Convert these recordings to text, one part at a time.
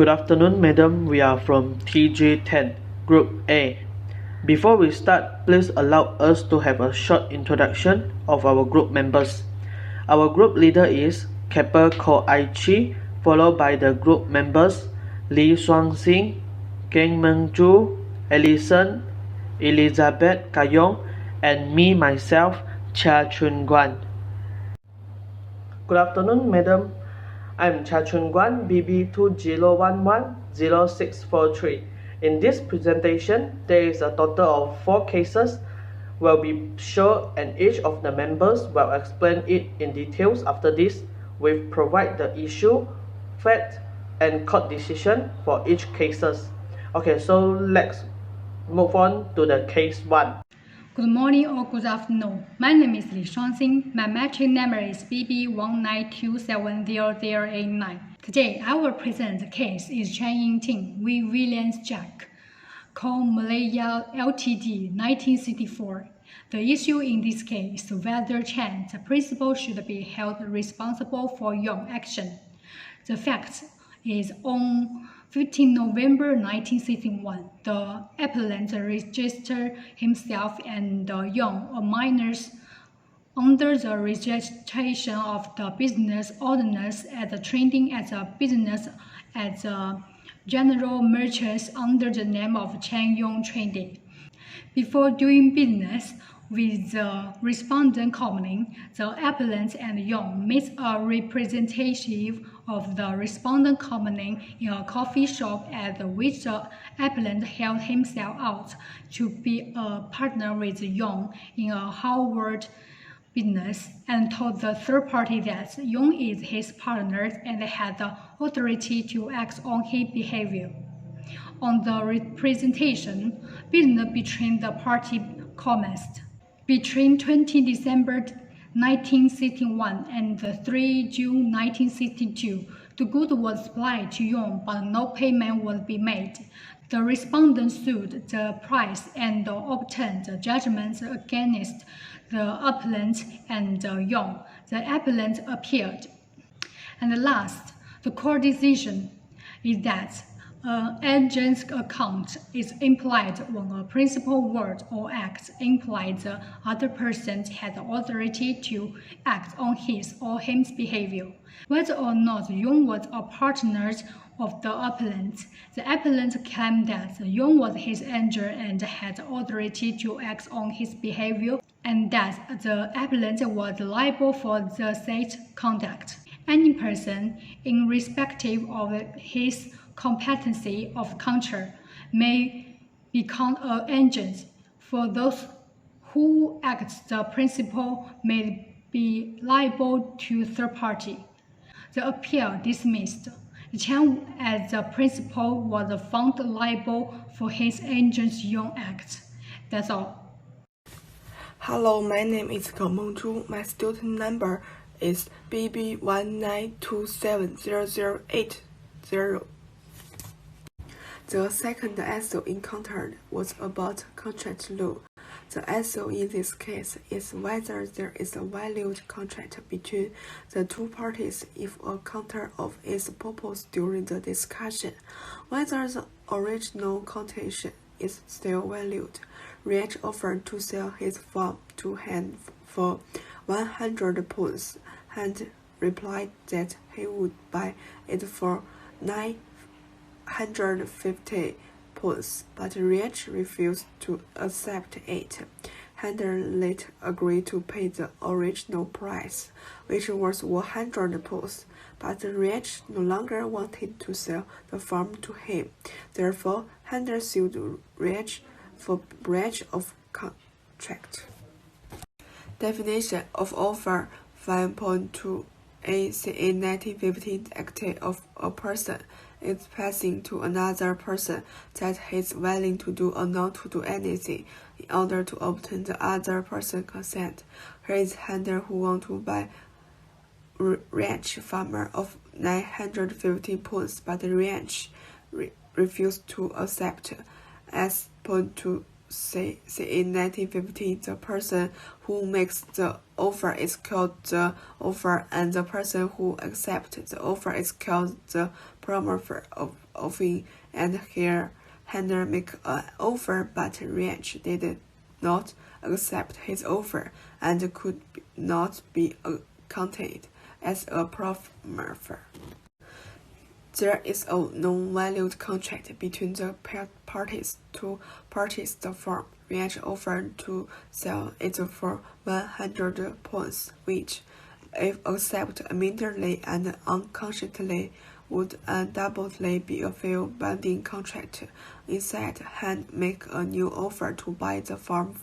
Good afternoon, madam. We are from TG10, Group A. Before we start, please allow us to have a short introduction of our group members. Our group leader is Keppel Ko Ai Chi, followed by the group members Lee Suang Sing, Keng Meng Chu, Ellison, Elizabeth Kayong, and me myself, Cha Chun Guan. Good afternoon, madam. I'm Cha Chun Guan, BB201100643. In this presentation, there is a total of 4 cases will be shown, and each of the members will explain it in details. After this, we provide the issue, fact, and court decision for each cases. Okay, so let's move on to the case 1. Good morning or good afternoon. My name is Li Shuangxing. My matric number is BB192700089. Today, I will present the case is Chen Yingting v. Williams Jack, Co. Malaya Ltd. 1964. The issue in this case is whether Chen, the principal, should be held responsible for Yong action. The fact is, on 15 November 1961, the appellant registered himself and Yong, a minors, under the registration of the business ordinance as trading as a business as a general merchants under the name of Chen Yong Trading. Before doing business with the respondent company, the appellant and Yong met a representative of the respondent company in a coffee shop at which the appellant held himself out to be a partner with Yong in a Howard business, and told the third party that Yong is his partner and had the authority to act on his behavior. On the representation, business between the parties commenced. Between 20 December 1961 and 3 June 1962, the good was supplied to Yong, but no payment would be made. The respondent sued the price and obtained judgments against the appellant and Yong. The appellant appealed. And last, the court decision is that an agent's account is implied when a principal word or act implies the other person has the authority to act on his or his behavior. Whether or not Yong was a partner of the appellant, the appellant claimed that Yong was his agent and had the authority to act on his behavior, and that the appellant was liable for the said conduct. Any person, irrespective of his competency of contract, may become an agent. For those who act, the principal may be liable to third party. The appeal dismissed. Chen, as the principal, was found liable for his agent's Yong act. That's all. Hello, my name is Keng Meng Chu. My student number is BB192700080. The second issue encountered was about contract law. The issue in this case is whether there is a valid contract between the two parties if a counter-offer is proposed during the discussion, whether the original quotation is still valid. Rich offered to sell his farm to Hand for 100 pounds. Hand replied that he would buy it for 950 pounds, but Rich refused to accept it. Hand later agreed to pay the original price, which was 100 pounds, but Rich no longer wanted to sell the farm to him. Therefore, Hand sued Rich for breach of contract. Definition of offer 5.2 ACA 1915 Act of a person is passing to another person that he is willing to do or not to do anything in order to obtain the other person's consent. Here is Handler who wants to buy ranch farmer of 950 pounds, but the ranch refused to accept. As point to say in 1915, the person who makes the offer is called the offer, and the person who accepts the offer is called the promoter of offering. And here, Handler make an offer, but Ranch did not accept his offer and could not be counted as a promoter. There is a non-valued contract between the parties to purchase the farm. Ranch offered to sell it for 100 pounds, which, if accepted immediately and unconsciously, would undoubtedly be a failed binding contract. Instead, Hand make a new offer to buy the farm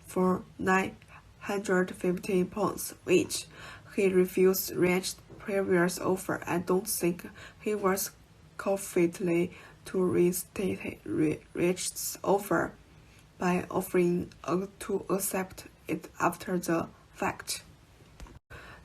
for 950 pounds, which he refused Ranch's previous offer. I don't think he was confident to reinstate Ranch's offer by offering to accept it after the fact.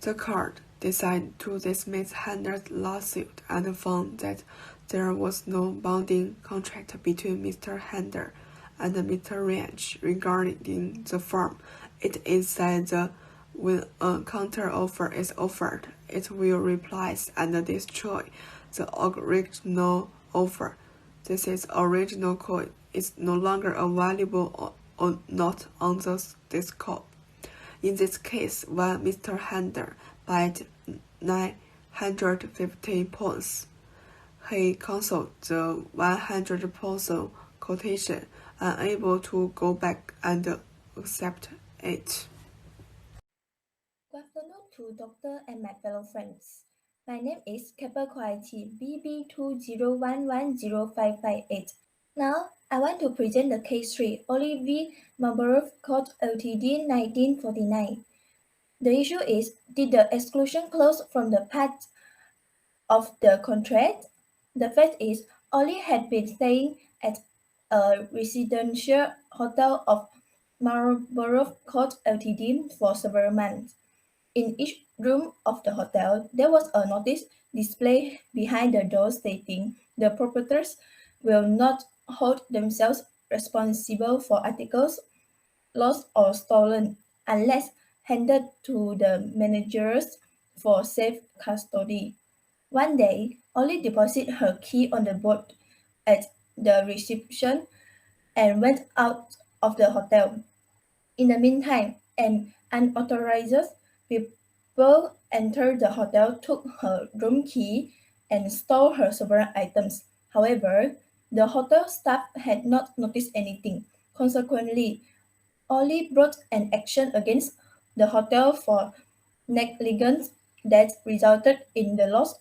The court decided to dismiss Handler's lawsuit and found that there was no binding contract between Mr. Handler and Mr. Ranch regarding the farm. It is said that when a counter-offer is offered, it will replace and destroy the original offer. This original coin is no longer available or not on this call. In this case, when Mr. Handler paid 950 pounds, he cancelled the 100 pounds quotation, unable to go back and accept it. Good afternoon to Doctor and my fellow friends. My name is Kappa Quality BB201105558. Now, I want to present the case 3, Olive Marlborough Court Ltd 1949. The issue is, did the exclusion clause from the part of the contract? The fact is, Ollie had been staying at a residential hotel of Marlborough Court Ltd for several months. In each room of the hotel, there was a notice displayed behind the door stating the proprietors will not hold themselves responsible for articles lost or stolen unless handed to the managers for safe custody. One day, Ollie deposited her key on the board at the reception and went out of the hotel. In the meantime, an unauthorized people entered the hotel, took her room key, and stole her several items. However, the hotel staff had not noticed anything. Consequently, Ollie brought an action against the hotel for negligence that resulted in the loss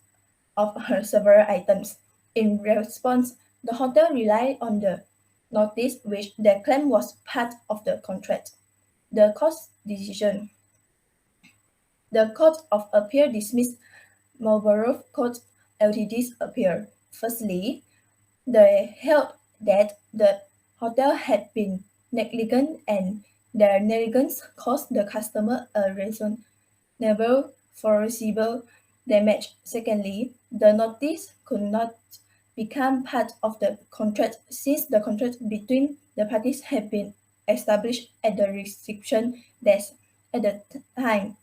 of her several items. In response, the hotel relied on the notice which they claimed was part of the contract. The court's decision. The Court of Appeal dismissed Marlborough Court Ltd's appeal. Firstly, they held that the hotel had been negligent and their negligence caused the customer a reasonable foreseeable damage. Secondly, the notice could not become part of the contract since the contract between the parties had been established at the reception desk. At the time,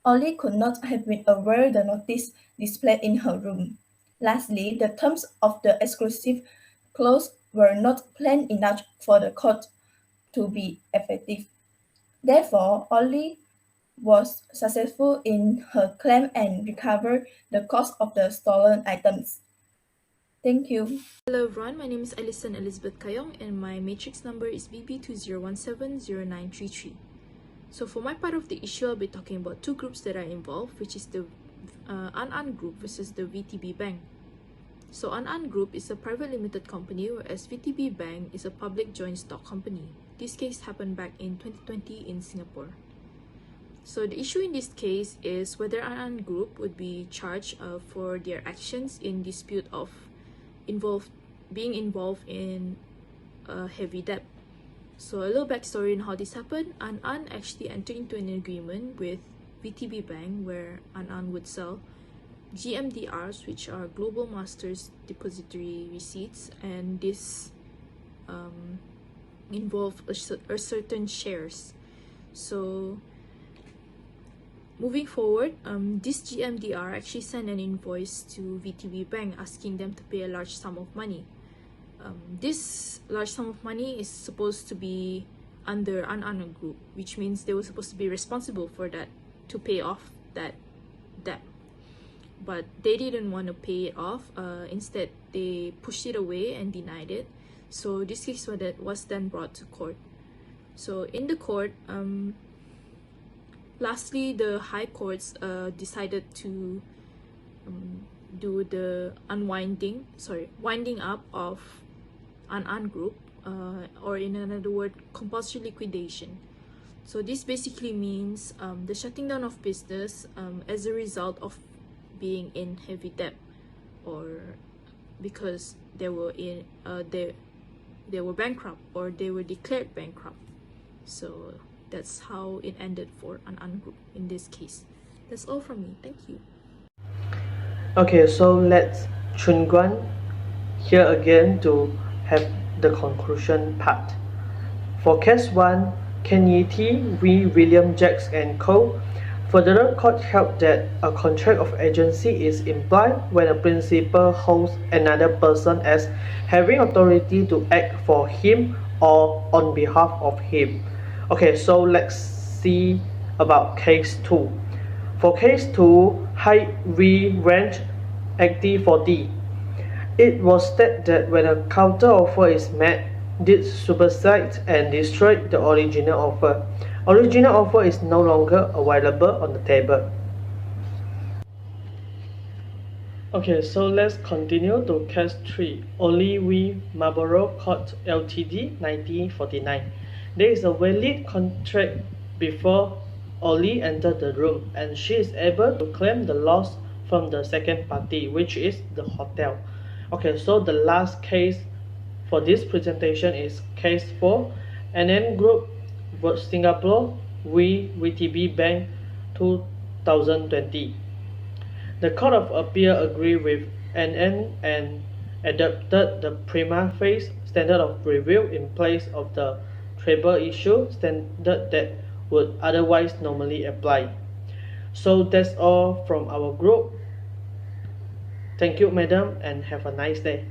Ollie could not have been aware the notice displayed in her room. Lastly, the terms of the exclusive clause were not plain enough for the court to be effective. Therefore, Ollie was successful in her claim and recovered the cost of the stolen items. Thank you. Hello everyone, my name is Alison Elizabeth Kayong and my matrix number is BB201709333. So for my part of the issue, I'll be talking about two groups that are involved, which is the An Group versus the VTB Bank. So An Group is a private limited company, whereas VTB Bank is a public joint stock company. This case happened back in 2020 in Singapore. So the issue in this case is whether An Group would be charged for their actions in dispute of being involved in a heavy debt. So a little backstory on how this happened. An actually entered into an agreement with VTB Bank where An would sell GMDRs, which are Global Masters Depository Receipts, and this involve a certain shares. So moving forward, this GMDR actually sent an invoice to VTB Bank asking them to pay a large sum of money. This large sum of money is supposed to be under an unknown group, which means they were supposed to be responsible for that, to pay off that debt. But they didn't want to pay it off. Instead, they pushed it away and denied it. So this case was then brought to court. So in the court, lastly, the high courts decided to do the winding up of an group, or in another word, compulsory liquidation. So this basically means the shutting down of business as a result of being in heavy debt, or because they were bankrupt, or they were declared bankrupt. So that's how it ended for an group in this case. That's all from me. Thank you. Okay, so let's Chunguan here again to have the conclusion part. For case 1, Kennedy v. William Jacks and Co., Federal Court held that a contract of agency is implied when a principal holds another person as having authority to act for him or on behalf of him. Okay, so let's see about case 2. For case 2, High v. Ranch Acti 40, it was stated that when a counter offer is met, this supersedes and destroys the original offer. Original offer is no longer available on the table. Okay, so let's continue to case 3, Oli v. Marlborough Court Ltd. 1949. There is a valid contract before Oli entered the room, and she is able to claim the loss from the second party, which is the hotel. Okay, so the last case for this presentation is case 4, NN Group Singapore v. VTB Bank 2020. The Court of Appeal agreed with NN and adopted the prima facie standard of review in place of the treble issue standard that would otherwise normally apply. So that's all from our group. Thank you, madam, and have a nice day.